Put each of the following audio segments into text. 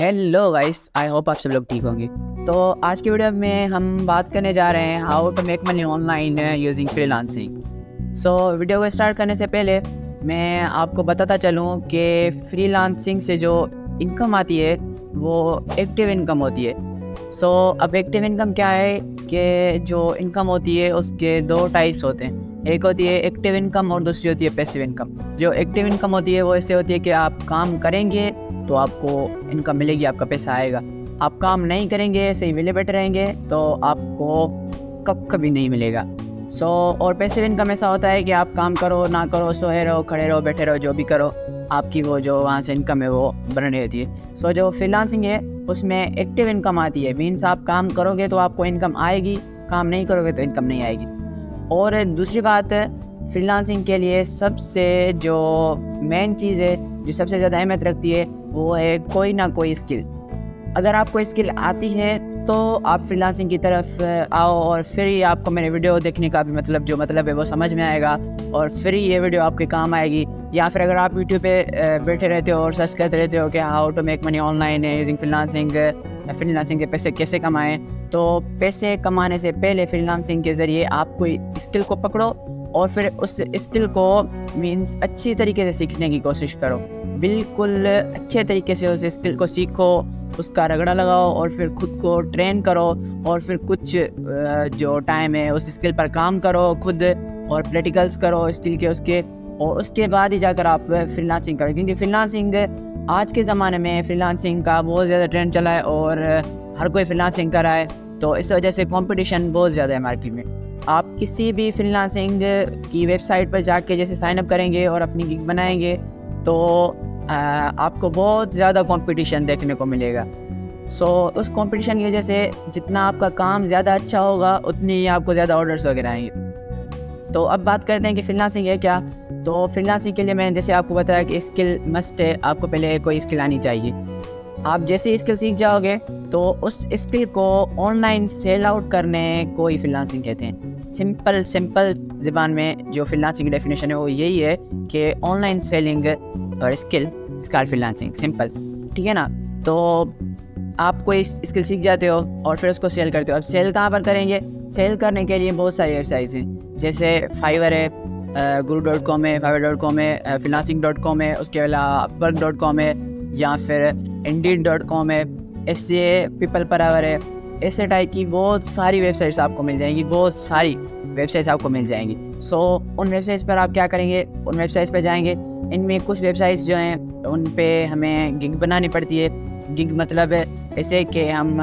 Hello guys, I hope आप सब लोग ठीक होंगे। तो आज की वीडियो में हम बात करने जा रहे हैं how to make money online using freelancing. So video को स्टार्ट करने से पहले मैं आपको बताता चलूँ कि फ्रीलांसिंग से जो इनकम आती है वो एक्टिव इनकम होती है। अब एक्टिव इनकम क्या है कि जो इनकम होती है उसके दो टाइप्स होते हैं। एक होती है एक्टिव इनकम और दूसरी होती है पैसिव इनकम। जो एक्टिव इनकम होती है वो ऐसे होती है कि आप काम करेंगे तो आपको इनकम मिलेगी, आपका पैसा आएगा। आप काम नहीं करेंगे, ऐसे ही विले बैठे रहेंगे तो आपको कभी नहीं मिलेगा। और पैसिव इनकम ऐसा होता है कि आप काम करो ना करो, सोए रहो, खड़े रहो, बैठे रहो, जो भी करो, आपकी वो जो वहाँ से इनकम है वो बन रही होती है। जो फ्रीलांसिंग है उसमें एक्टिव इनकम आती है, मीन्स आप काम करोगे तो आपको इनकम आएगी, काम नहीं करोगे तो इनकम नहीं आएगी। और दूसरी बात, फ्रीलांसिंग के लिए सबसे जो मेन चीज़ है, जो सबसे ज़्यादा अहमियत रखती है, वो है कोई ना कोई स्किल। अगर आपको स्किल आती है तो आप फ्रीलांसिंग की तरफ आओ और फिर ही आपको मेरे वीडियो देखने का भी मतलब है वो समझ में आएगा और फिर ही ये वीडियो आपके काम आएगी। या फिर अगर आप यूट्यूब पे बैठे रहते हो और सर्च करते रहते हो कि how to make money online using freelancing के पैसे कैसे कमाएं, तो पैसे कमाने से पहले फ्रीलांसिंग के ज़रिए आप कोई स्किल को पकड़ो और फिर उस स्किल को मीन्स अच्छी तरीके से सीखने की कोशिश करो। बिल्कुल अच्छे तरीके से उस स्किल को सीखो, उसका रगड़ा लगाओ और फिर खुद को ट्रेन करो और फिर कुछ जो टाइम है उस स्किल पर काम करो खुद और प्रैक्टिकल्स करो स्किल के उसके, और उसके बाद ही जाकर आप फ्रीलांसिंग करो। क्योंकि फ्रीलांसिंग आज के ज़माने में फ्रीलांसिंग का बहुत ज़्यादा ट्रेंड चला है और हर कोई फ्रीलांसिंग कर रहा है, तो इस वजह से कंपटीशन बहुत ज़्यादा है मार्केट में। आप किसी भी फ्रीलांसिंग की वेबसाइट पर जाके जैसे साइन अप करेंगे और अपनी गिग बनाएंगे तो आपको बहुत ज़्यादा कंपटीशन देखने को मिलेगा। उस कंपटीशन की वजह से जितना आपका काम ज़्यादा अच्छा होगा उतनी ही आपको ज़्यादा ऑर्डर्स वगैरह आएंगे। तो अब बात करते हैं कि फ्रीलांसिंग है क्या। तो फ्रीलांसिंग के लिए मैंने जैसे आपको बताया कि स्किल मस्ट है, आपको पहले कोई स्किल आनी चाहिए। आप जैसे ही स्किल सीख जाओगे तो उस स्किल को ऑनलाइन सेल आउट करने को ही फ्रीलांसिंग कहते हैं। सिंपल ज़बान में जो फ्रीलांसिंग की डेफिनेशन है वो यही है कि ऑनलाइन सेलिंग और स्किल इसका फ्रीलांसिंग, सिंपल, ठीक है ना। तो आप कोई स्किल सीख जाते हो और फिर उसको सेल करते हो। अब सेल कहाँ पर करेंगे? सेल करने के लिए बहुत सारी वेबसाइट्स हैं, जैसे फाइवर है, guru.com है, fiverr.com है, freelancing.com है, उसके अलावा upwork.com है, या फिर indeed.com है, ऐसे पीपल पर आवर है। ऐसे टाइप की बहुत सारी वेबसाइट्स आपको मिल जाएंगी, बहुत सारी वेबसाइट्स आपको मिल जाएंगी। उन वेबसाइट्स पर आप क्या करेंगे? उन वेबसाइट्स पर जाएंगे। इनमें कुछ वेबसाइट्स जो हैं उन पे हमें गिग बनानी पड़ती है। गिग मतलब ऐसे कि हम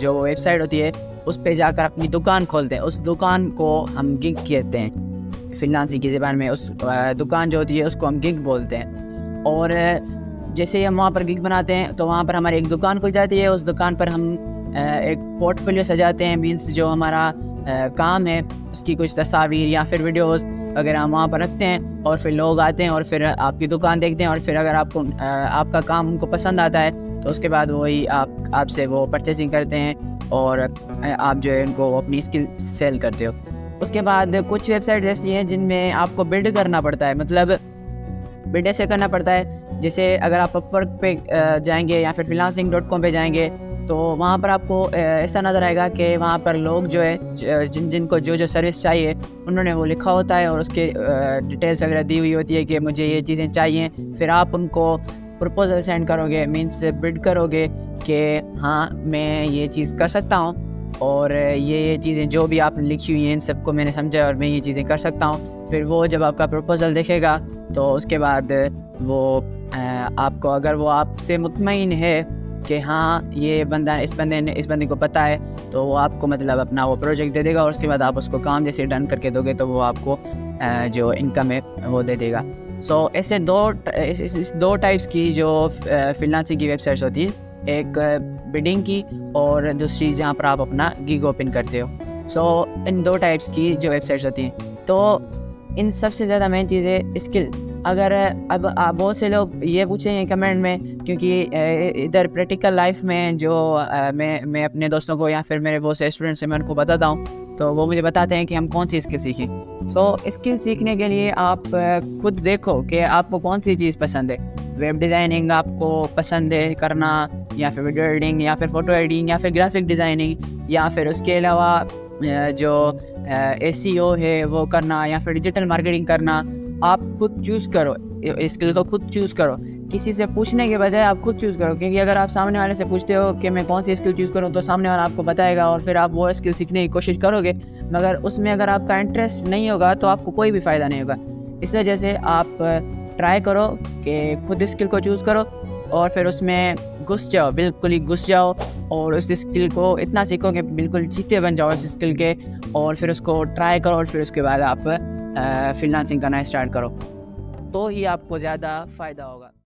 जो वेबसाइट होती है उस पे जाकर अपनी दुकान खोलते हैं, उस दुकान को हम गिग कहते हैं फ्रीलांसिंग की ज़बान में। उस दुकान जो होती है उसको हम गिग बोलते हैं। और जैसे हम वहाँ पर गिग बनाते हैं तो वहाँ पर हमारी एक दुकान खुल जाती है। उस दुकान पर हम एक पोर्टफोलियो सजाते हैं, मीन्स जो हमारा काम है उसकी कुछ तस्वीर या फिर वीडियोस वगैरह हम वहाँ पर रखते हैं और फिर लोग आते हैं और फिर आपकी दुकान देखते हैं और फिर अगर आपको आपका काम उनको पसंद आता है तो उसके बाद वही आपसे वो परचेसिंग करते हैं और आप जो है उनको अपनी स्किल सेल करते हो। उसके बाद कुछ वेबसाइट्स ऐसी हैं जिनमें आपको बिल्ड करना पड़ता है, मतलब बिल्ड ऐसे करना पड़ता है जैसे अगर आप अपवर्क पे जाएंगे या फिर freelancing.com पे जाएंगे तो वहाँ पर आपको ऐसा नज़र आएगा कि वहाँ पर लोग जो है जिनको जो सर्विस चाहिए उन्होंने वो लिखा होता है और उसके डिटेल्स वगैरह दी हुई होती है कि मुझे ये चीज़ें चाहिए। फिर आप उनको प्रपोजल सेंड करोगे, मीन्स बिड करोगे कि हाँ मैं ये चीज़ कर सकता हूँ और ये चीज़ें जो भी आपने लिखी हुई हैं इन सबको मैंने समझा और मैं ये चीज़ें कर सकता हूँ। फिर वो जब आपका प्रपोजल देखेगा तो उसके बाद वो आपको, अगर वो आपसे मुतमईन है कि हाँ ये बंदा इस बंदे को पता है, तो वो आपको मतलब अपना वो प्रोजेक्ट दे देगा और उसके बाद आप उसको काम जैसे डन करके दोगे तो वो आपको जो इनकम है वो दे देगा। ऐसे दो टाइप्स की जो फ्रीलांसिंग की वेबसाइट्स होती है, एक बिडिंग की और दूसरी जहाँ पर आप अपना गिग ओपन करते हो। इन दो टाइप्स की जो वेबसाइट्स होती हैं, तो इन सबसे ज़्यादा मेन चीज़ है स्किल। अगर अब बहुत से लोग ये पूछेंगे कमेंट में, क्योंकि इधर प्रैक्टिकल लाइफ में जो मैं अपने दोस्तों को या फिर मेरे बहुत से स्टूडेंट्स हैं मैं उनको बताता हूँ तो वो मुझे बताते हैं कि हम कौन सी स्किल सीखें। स्किल सीखने के लिए आप खुद देखो कि आपको कौन सी चीज़ पसंद है। वेब डिज़ाइनिंग आपको पसंद है करना या फिर वीडियो एडिटिंग या फिर फ़ोटो एडिटिंग या फिर ग्राफिक डिज़ाइनिंग या फिर उसके अलावा जो एसईओ है वो करना या फिर डिजिटल मार्केटिंग करना। आप खुद चूज़ करो, स्किल को खुद चूज़ करो, किसी से पूछने के बजाय आप खुद चूज़ करो। क्योंकि अगर आप सामने वाले से पूछते हो कि मैं कौन सी स्किल चूज़ करूँ, तो सामने वाला आपको बताएगा और फिर आप वो स्किल सीखने की कोशिश करोगे, मगर उसमें अगर आपका इंटरेस्ट नहीं होगा तो आपको कोई भी फ़ायदा नहीं होगा। इस वजह से आप ट्राई करो कि खुद स्किल को चूज़ करो और फिर उसमें घुस जाओ, बिल्कुल ही घुस जाओ और उस स्किल को इतना सीखो कि बिल्कुल चीते बन जाओ उस स्किल के, और फिर उसको ट्राई करो और फिर उसके बाद आप फ्रीलांसिंग करना स्टार्ट करो, तो ही आपको ज़्यादा फ़ायदा होगा।